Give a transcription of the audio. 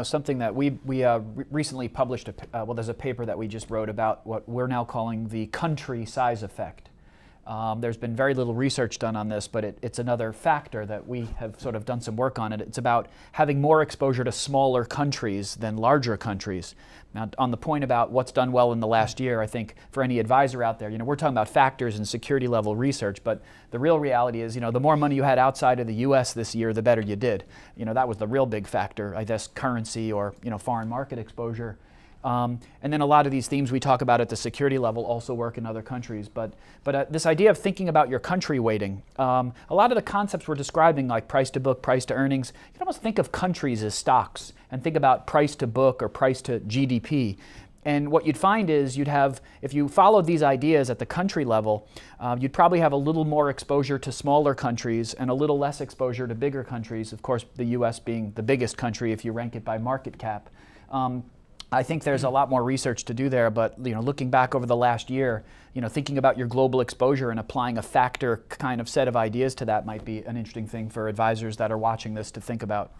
Something that we recently published, well, there's a paper that we just wrote about what we're now calling the country size effect. There's been very little research done on this, but it's another factor that we have sort of done some work on it. It's about having more exposure to smaller countries than larger countries. Now, on the point about what's done well in the last year, I think for any advisor out there, we're talking about factors and security level research, but the real reality is, the more money you had outside of the U.S. this year, the better you did. That was the real big factor, I guess, currency or, foreign market exposure. And then a lot of these themes we talk about at the security level also work in other countries. But this idea of thinking about your country weighting, a lot of the concepts we're describing, like price to book, price to earnings, you can almost think of countries as stocks and think about price to book or price to GDP. And what you'd find is you'd have, if you followed these ideas at the country level, you'd probably have a little more exposure to smaller countries and a little less exposure to bigger countries, of course the US being the biggest country if you rank it by market cap. I think there's a lot more research to do there, but looking back over the last year, thinking about your global exposure and applying a factor kind of set of ideas to that might be an interesting thing for advisors that are watching this to think about.